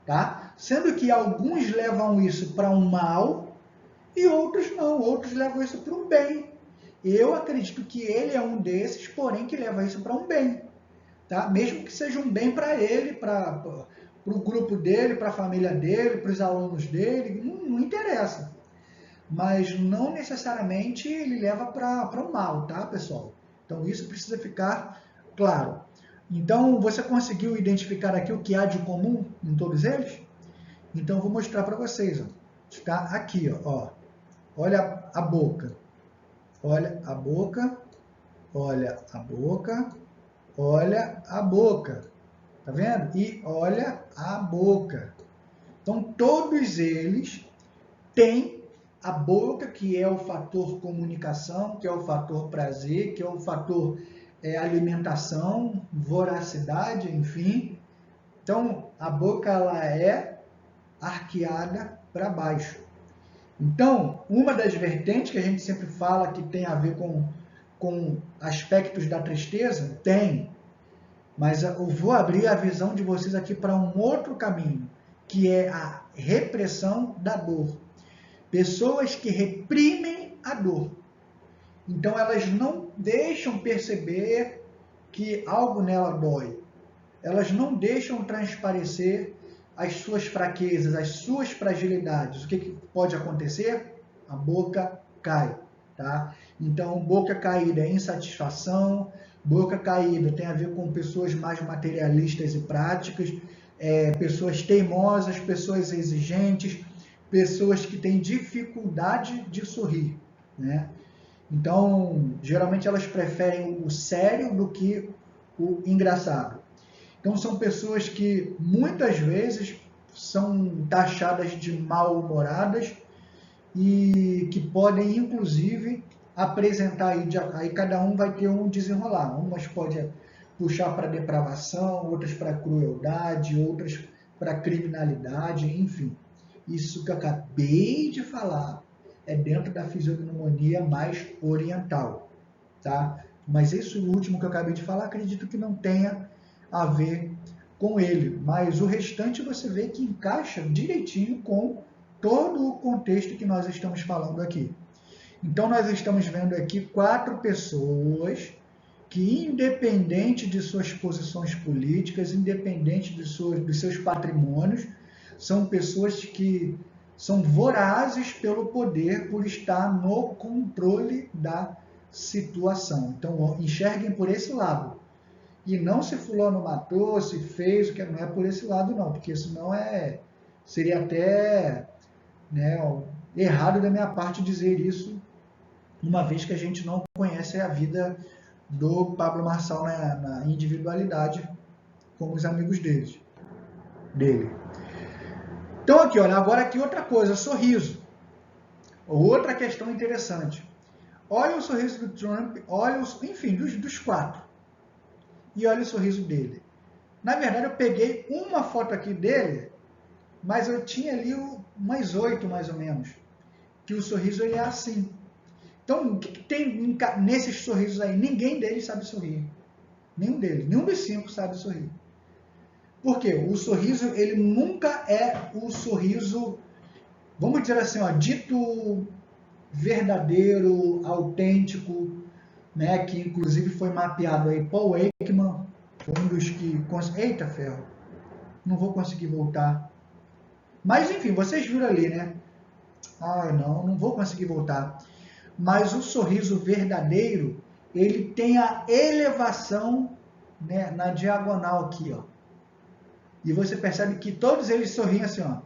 tá? Sendo que alguns levam isso para um mal e outros não, outros levam isso para um bem. Eu acredito que ele é um desses, porém que leva isso para um bem, tá? Mesmo que seja um bem para ele, para o grupo dele, para a família dele, para os alunos dele, não interessa. Mas não necessariamente ele leva para o mal, tá, pessoal? Então isso precisa ficar claro. Então você conseguiu identificar aqui o que há de comum em todos eles? Então eu vou mostrar para vocês. Ó. Está aqui, ó. Olha a boca. Olha a boca. Olha a boca. Olha a boca. Tá vendo? E olha a boca. Então todos eles têm a boca, que é o fator comunicação, que é o fator prazer, que é o fator alimentação, voracidade, enfim. Então, a boca ela é arqueada para baixo. Então, uma das vertentes que a gente sempre fala que tem a ver com aspectos da tristeza, tem, mas eu vou abrir a visão de vocês aqui para um outro caminho, que é a repressão da dor. Pessoas que reprimem a dor. Então elas não deixam perceber que algo nela dói. Elas não deixam transparecer as suas fraquezas, as suas fragilidades. O que pode acontecer? A boca cai, tá? Então, boca caída é insatisfação, boca caída tem a ver com pessoas mais materialistas e práticas, pessoas teimosas, pessoas exigentes, pessoas que têm dificuldade de sorrir, né? Então, geralmente elas preferem o sério do que o engraçado. Então, são pessoas que muitas vezes são taxadas de mal-humoradas e que podem, inclusive, apresentar aí cada um vai ter um desenrolar. Umas podem puxar para depravação, outras para crueldade, outras para criminalidade, enfim. Isso que eu acabei de falar é dentro da fisiognomonia mais oriental, tá? Mas isso último que eu acabei de falar, acredito que não tenha a ver com ele, mas o restante você vê que encaixa direitinho com todo o contexto que nós estamos falando aqui. Então nós estamos vendo aqui 4 pessoas que, independente de suas posições políticas, independente dos seus patrimônios, são pessoas que são vorazes pelo poder, por estar no controle da situação. Então enxerguem por esse lado. E não se fulano matou, se fez, que não é por esse lado não, porque senão seria até, né, errado da minha parte dizer isso uma vez que a gente não conhece a vida do Pablo Marçal na individualidade, como os amigos dele. Então aqui, olha, agora aqui outra coisa, sorriso. Outra questão interessante. Olha o sorriso do Trump, olha, enfim, dos quatro. E olha o sorriso dele. Na verdade, eu peguei uma foto aqui dele, mas eu tinha ali umas 8, mais ou menos. Que o sorriso ele é assim. Então, o que tem nesses sorrisos aí? Ninguém deles sabe sorrir. Nenhum deles. Nenhum dos 5 sabe sorrir. Por quê? O sorriso, ele nunca é o sorriso, vamos dizer assim, ó, dito verdadeiro, autêntico, né, que inclusive foi mapeado aí. Paul Ekman foi um dos que... Eita ferro, não vou conseguir voltar. Mas enfim, vocês viram ali, né? Ah, não vou conseguir voltar. Mas o sorriso verdadeiro, ele tem a elevação, né, na diagonal aqui, ó. E você percebe que todos eles sorriem assim, ó.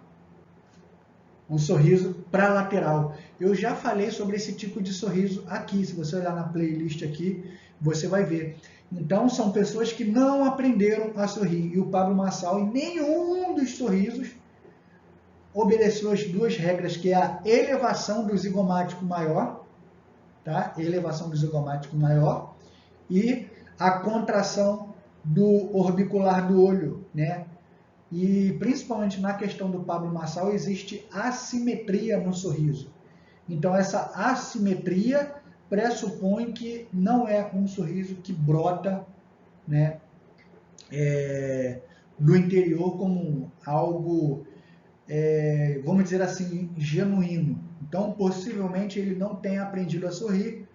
Um sorriso para a lateral. Eu já falei sobre esse tipo de sorriso aqui. Se você olhar na playlist aqui, você vai ver. Então, são pessoas que não aprenderam a sorrir. E o Pablo Marçal, em nenhum dos sorrisos, obedeceu as duas regras, que é a elevação do zigomático maior, tá? Elevação do zigomático maior, e a contração do orbicular do olho, né? E principalmente na questão do Pablo Marçal existe assimetria no sorriso. Então essa assimetria pressupõe que não é um sorriso que brota, né, do interior como algo, vamos dizer assim, genuíno. Então possivelmente ele não tenha aprendido a sorrir,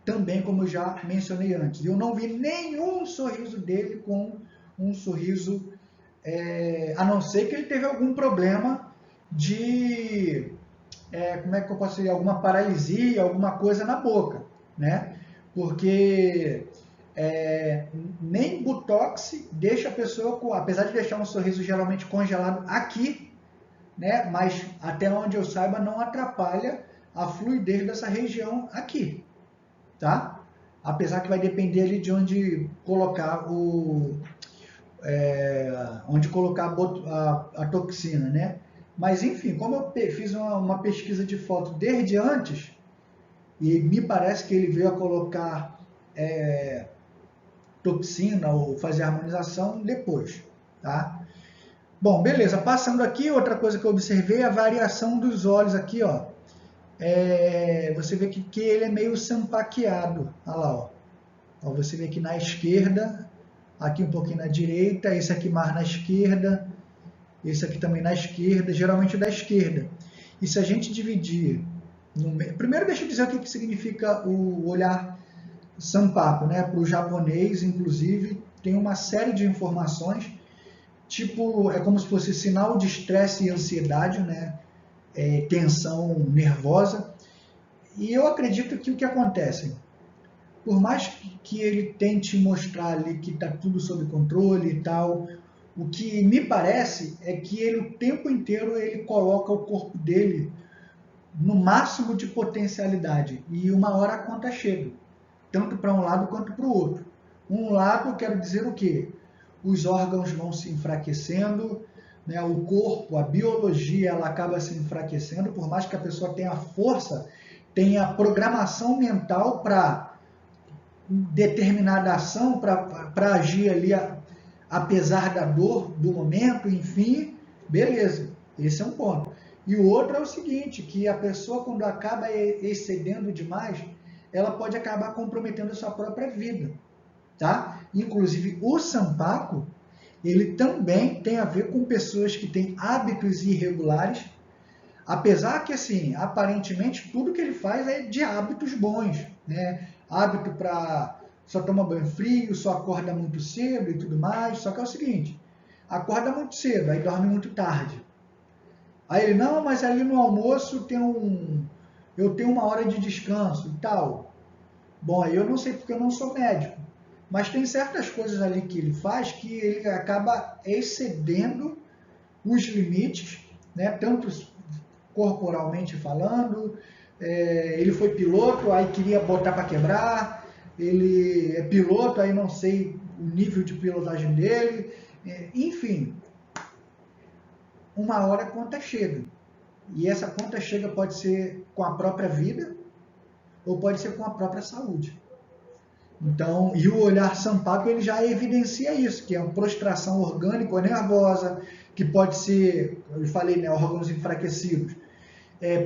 também como eu já mencionei antes. Eu não vi nenhum sorriso dele com um sorriso, a não ser que ele teve algum problema de, como é que eu posso dizer, alguma paralisia, alguma coisa na boca, né? Porque nem Botox deixa a pessoa, apesar de deixar um sorriso geralmente congelado aqui, né? Mas até onde eu saiba não atrapalha a fluidez dessa região aqui, tá? Apesar que vai depender ali de onde colocar a toxina, né? Mas enfim, como eu fiz uma pesquisa de foto desde antes, e me parece que ele veio a colocar toxina ou fazer harmonização depois, tá? Bom, beleza, passando aqui, outra coisa que eu observei é a variação dos olhos aqui, ó. Você vê que ele é meio sampaqueado, olha lá, ó. Você vê aqui na esquerda, aqui um pouquinho na direita, esse aqui mais na esquerda, esse aqui também na esquerda, geralmente da esquerda. E se a gente dividir, primeiro deixa eu dizer o que significa o olhar sampaco, né? Para o japonês, inclusive, tem uma série de informações, tipo, é como se fosse sinal de estresse e ansiedade, né? Tensão nervosa. E eu acredito que o que acontece, por mais que ele tente mostrar ali que está tudo sob controle e tal, o que me parece é que ele o tempo inteiro ele coloca o corpo dele no máximo de potencialidade e uma hora a conta chega, tanto para um lado quanto para o outro. Um lado, eu quero dizer o quê? Os órgãos vão se enfraquecendo, né? O corpo, a biologia, ela acaba se enfraquecendo, por mais que a pessoa tenha força, tenha programação mental para determinada ação, para agir ali apesar da dor do momento, enfim, beleza, esse é um ponto. E o outro é o seguinte, que a pessoa quando acaba excedendo demais, ela pode acabar comprometendo a sua própria vida, tá? Inclusive o sampaco, ele também tem a ver com pessoas que têm hábitos irregulares, apesar que, assim, aparentemente tudo que ele faz é de hábitos bons, né? Hábito para só tomar banho frio, só acorda muito cedo e tudo mais, só que é o seguinte, acorda muito cedo, aí dorme muito tarde. Aí ele, não, mas ali no almoço eu tenho uma hora de descanso e tal. Bom, aí eu não sei porque eu não sou médico, mas tem certas coisas ali que ele faz que ele acaba excedendo os limites, né? Tanto corporalmente falando, ele foi piloto, aí queria botar para quebrar, ele é piloto, aí não sei o nível de pilotagem dele, enfim, uma hora a conta chega. E essa conta chega pode ser com a própria vida ou pode ser com a própria saúde. Então, e o olhar Sampaio, ele já evidencia isso, que é uma prostração orgânica ou nervosa, que pode ser, eu falei, né, órgãos enfraquecidos,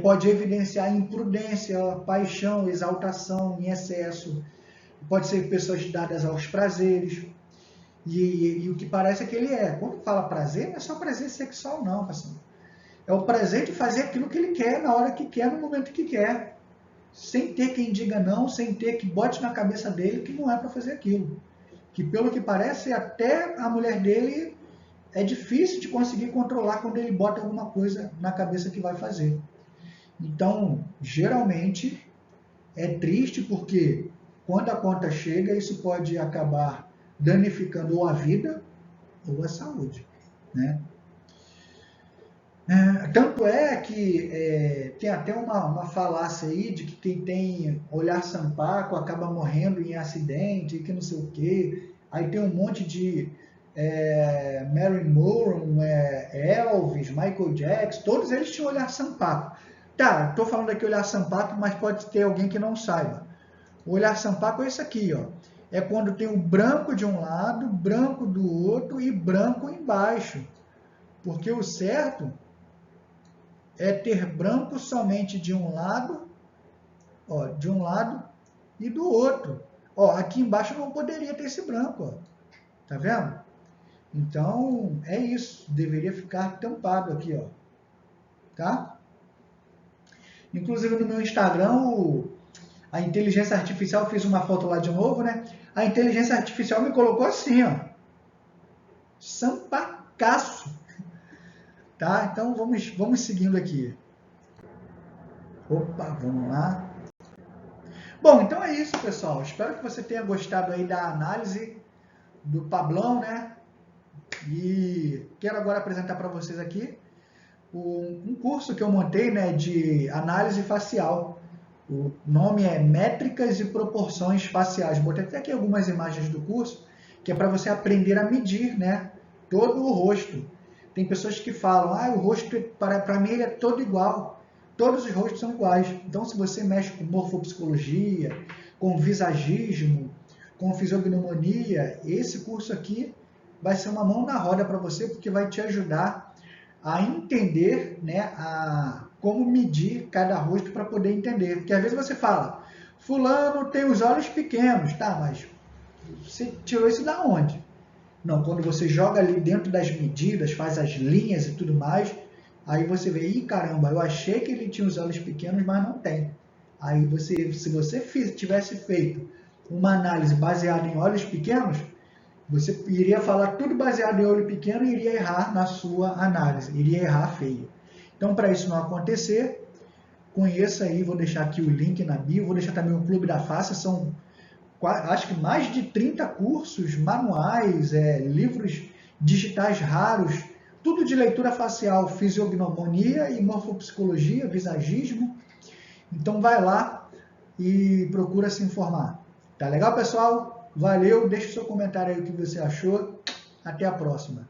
pode evidenciar imprudência, paixão, exaltação em excesso, pode ser pessoas dadas aos prazeres, e o que parece é que ele é. Quando fala prazer, não é só prazer sexual não, pessoal. É o prazer de fazer aquilo que ele quer, na hora que quer, no momento que quer. Sem ter quem diga não, sem ter que bote na cabeça dele que não é para fazer aquilo. Que pelo que parece, até a mulher dele é difícil de conseguir controlar quando ele bota alguma coisa na cabeça que vai fazer. Então, geralmente, é triste porque quando a conta chega, isso pode acabar danificando ou a vida ou a saúde, né? Tanto é que tem até uma falácia aí de que quem tem olhar sampaco acaba morrendo em acidente, que não sei o quê. Aí tem um monte de Marilyn Monroe, Elvis, Michael Jackson, todos eles tinham olhar sampaco. Tá, estou falando aqui olhar sampaco, mas pode ter alguém que não saiba. O olhar sampaco é isso aqui, ó. É quando tem o branco de um lado, branco do outro e branco embaixo. Porque o certo é ter branco somente de um lado, ó, de um lado e do outro. Ó, aqui embaixo não poderia ter esse branco, ó. Tá vendo? Então, é isso. Deveria ficar tampado aqui, ó. Tá? Inclusive no meu Instagram, a inteligência artificial, fiz uma foto lá de novo, né? A inteligência artificial me colocou assim, ó. Sampacaço. Tá? Então vamos seguindo aqui. Opa, vamos lá. Bom, então é isso, pessoal. Espero que você tenha gostado aí da análise do Pablão, né? E quero agora apresentar para vocês aqui um curso que eu montei, né, de análise facial. O nome é Métricas e Proporções Faciais. Botei até aqui algumas imagens do curso, que é para você aprender a medir, né, todo o rosto. Tem pessoas que falam, o rosto, para mim, ele é todo igual. Todos os rostos são iguais. Então, se você mexe com morfopsicologia, com visagismo, com fisiognomonia, esse curso aqui vai ser uma mão na roda para você, porque vai te ajudar a entender, né, como medir cada rosto para poder entender. Porque às vezes você fala, fulano tem os olhos pequenos, tá, mas você tirou isso da onde? Não, quando você joga ali dentro das medidas, faz as linhas e tudo mais, aí você vê, caramba, eu achei que ele tinha os olhos pequenos, mas não tem. Aí se você tivesse feito uma análise baseada em olhos pequenos, você iria falar tudo baseado em olho pequeno e iria errar na sua análise, iria errar feio. Então, para isso não acontecer, conheça aí, vou deixar aqui o link na bio, vou deixar também o Clube da Face, são acho que mais de 30 cursos, manuais, livros digitais raros, tudo de leitura facial, fisiognomonia e morfopsicologia, visagismo. Então vai lá e procura se informar. Tá legal, pessoal? Valeu, deixe seu comentário aí o que você achou. Até a próxima.